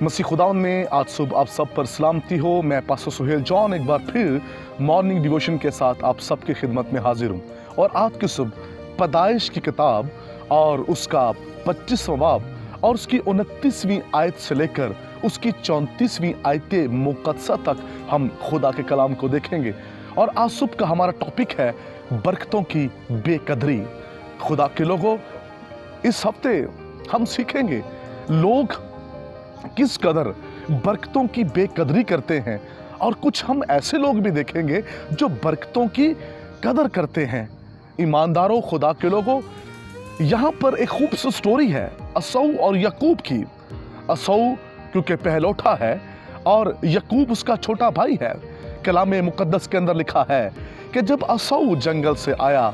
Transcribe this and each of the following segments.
मसीह खुदावन में आज सुबह आप सब पर सलामती हो। मैं पास्टर सुहेल जॉन एक बार फिर मॉर्निंग डिवोशन के साथ आप सबकी खिदमत में हाजिर हूँ। और आज की सुबह पैदाइश की किताब और उसका 25वां बाब और उसकी 29वीं आयत से लेकर उसकी 34वीं आयत मुक़द्दसा तक हम खुदा के कलाम को देखेंगे। और आज सुबह का हमारा टॉपिक है बरकतों की बेकदरी। खुदा के लोगों, इस हफ्ते हम सीखेंगे लोग किस कदर बरकतों की बेकदरी करते हैं, और कुछ हम ऐसे लोग भी देखेंगे जो बरकतों की कदर करते हैं। ईमानदारों, खुदा के लोगों, यहाँ पर एक खूबसूरत स्टोरी है असौ और यकूब की। असौ क्योंकि पहलौठा है और यकूब उसका छोटा भाई है। कलाम मुक़द्दस के अंदर लिखा है कि जब असौ जंगल से आया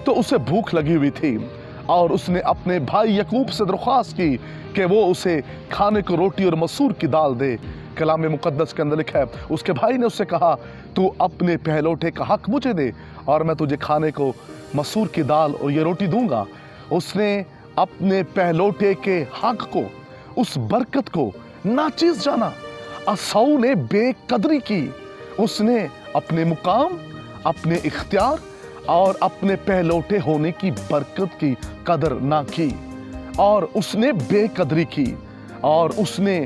तो उसे भूख लगी हुई थी और उसने अपने भाई यकूब से दरख्वास्त की कि वो उसे खाने को रोटी और मसूर की दाल दे। कलाम मुक़द्दस के अंदर लिखा है उसके भाई ने उससे कहा, तू अपने पहलौठे का हक मुझे दे और मैं तुझे खाने को मसूर की दाल और ये रोटी दूंगा। उसने अपने पहलौठे के हक को, उस बरकत को नाचीज जाना। असौ ने बेकदरी की। उसने अपने मुकाम, अपने इख्तियार और अपने पहलौठे होने की बरकत की कदर ना की, और उसने बेकदरी की। और उसने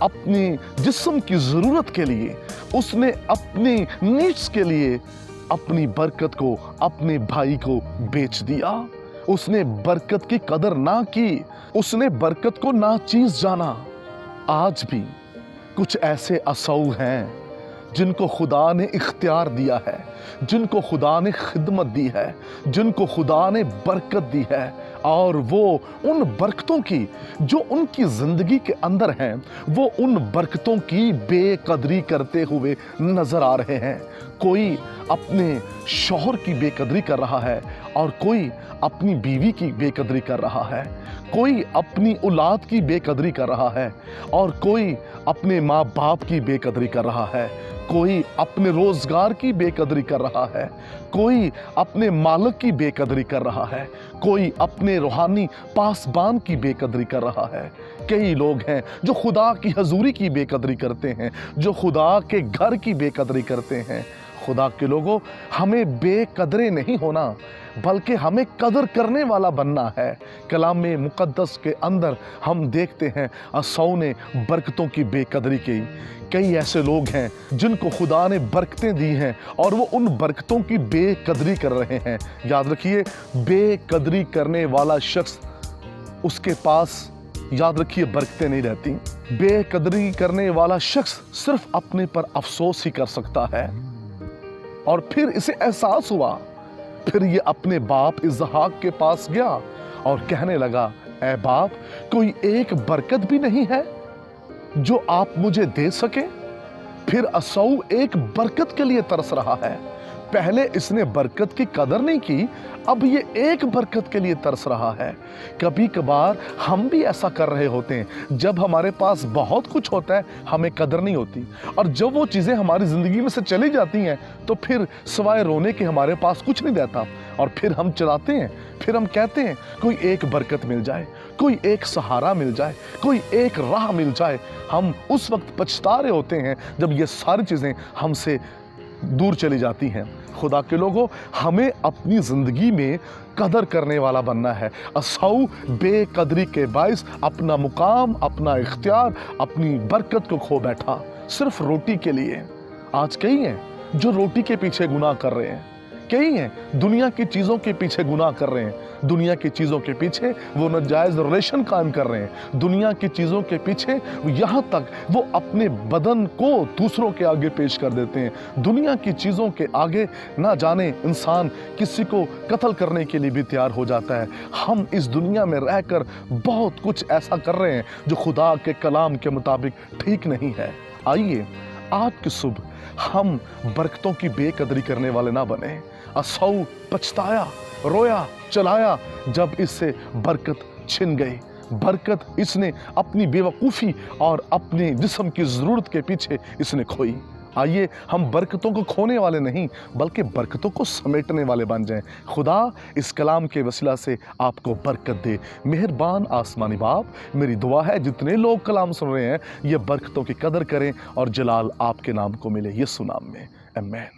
अपनी जिस्म की ज़रूरत के लिए, उसने अपनी नीड्स के लिए अपनी बरकत को अपने भाई को बेच दिया। उसने बरकत की कदर ना की, उसने बरकत को नाचीज जाना। आज भी कुछ ऐसे असौ हैं जिनको खुदा ने इख्तियार दिया है, जिनको खुदा ने खिदमत दी है, जिनको खुदा ने बरकत दी है, और वो उन बरकतों की जो उनकी ज़िंदगी के अंदर हैं, वो उन बरकतों की बेकदरी करते हुए नज़र आ रहे हैं। कोई अपने शौहर की बेकदरी कर रहा है, और कोई अपनी बीवी की बेकदरी कर रहा है, कोई अपनी औलाद की बेकदरी कर रहा है, और कोई अपने माँ बाप की बेकदरी कर रहा है, कोई अपने रोजगार की बेकदरी कर रहा है, कोई अपने मालिक की बेकदरी कर रहा है, कोई अपने रूहानी पासबान की बेकदरी कर रहा है। कई लोग हैं जो खुदा की हजूरी की बेकदरी करते हैं, जो खुदा के घर की बेकदरी करते हैं। खुदा के लोगों, हमें बेकदरे नहीं होना, बल्कि हमें कदर करने वाला बनना है। कलाम में मुक़द्दस के अंदर हम देखते हैं असौ ने बरकतों की बेकदरी की। कई ऐसे लोग हैं जिनको खुदा ने बरकतें दी हैं और वो उन बरकतों की बेकदरी कर रहे हैं। याद रखिए, बेकदरी करने वाला शख्स, उसके पास, याद रखिए, बरकतें नहीं रहती। बेकदरी करने वाला शख्स सिर्फ अपने पर अफसोस ही कर सकता है। और फिर इसे एहसास हुआ, फिर ये अपने बाप इसहाक के पास गया और कहने लगा, ऐ बाप, कोई एक बरकत भी नहीं है जो आप मुझे दे सके? फिर असौ एक बरकत के लिए तरस रहा है। पहले इसने बरकत की कदर नहीं की, अब ये एक बरकत के लिए तरस रहा है। कभी कभार हम भी ऐसा कर रहे होते हैं। जब हमारे पास बहुत कुछ होता है, हमें कदर नहीं होती, और जब वो चीज़ें हमारी ज़िंदगी में से चली जाती हैं तो फिर सिवाय रोने के हमारे पास कुछ नहीं रहता। और फिर हम चलाते हैं, फिर हम कहते हैं कोई एक बरकत मिल जाए, कोई एक सहारा मिल जाए, कोई एक राह मिल जाए। हम उस वक्त पछता रहे होते हैं जब ये सारी चीज़ें हमसे दूर चली जाती हैं। खुदा के लोगों, हमें अपनी ज़िंदगी में कदर करने वाला बनना है। असौ बेकदरी के बाइस अपना मुकाम, अपना इख्तियार, अपनी बरकत को खो बैठा सिर्फ रोटी के लिए। आज कई हैं जो रोटी के पीछे गुनाह कर रहे हैं, कई हैं दुनिया की चीज़ों के पीछे गुनाह कर रहे हैं। दुनिया की चीज़ों के पीछे वो नाजायज़ रिलेशन कायम कर रहे हैं। दुनिया की चीज़ों के पीछे यहाँ तक वो अपने बदन को दूसरों के आगे पेश कर देते हैं। दुनिया की चीज़ों के आगे ना जाने इंसान किसी को कत्ल करने के लिए भी तैयार हो जाता है। हम इस दुनिया में रहकर बहुत कुछ ऐसा कर रहे हैं जो खुदा के कलाम के मुताबिक ठीक नहीं है। आइए आज की सुबह हम बरकतों की बेकदरी करने वाले ना बने। असौ पछताया, रोया, चलाया जब इससे बरकत छिन गई। बरकत इसने अपनी बेवकूफ़ी और अपने जिस्म की ज़रूरत के पीछे इसने खोई। آئیے ہم برکتوں کو کھونے والے نہیں بلکہ برکتوں کو سمیٹنے والے بن جائیں۔ خدا اس کلام کے وسیلہ سے آپ کو برکت دے۔ مہربان آسمانی باپ، میری دعا ہے جتنے لوگ کلام سن رہے ہیں یہ برکتوں کی قدر کریں اور جلال آپ کے نام کو ملے، یسوع نام میں، آمین۔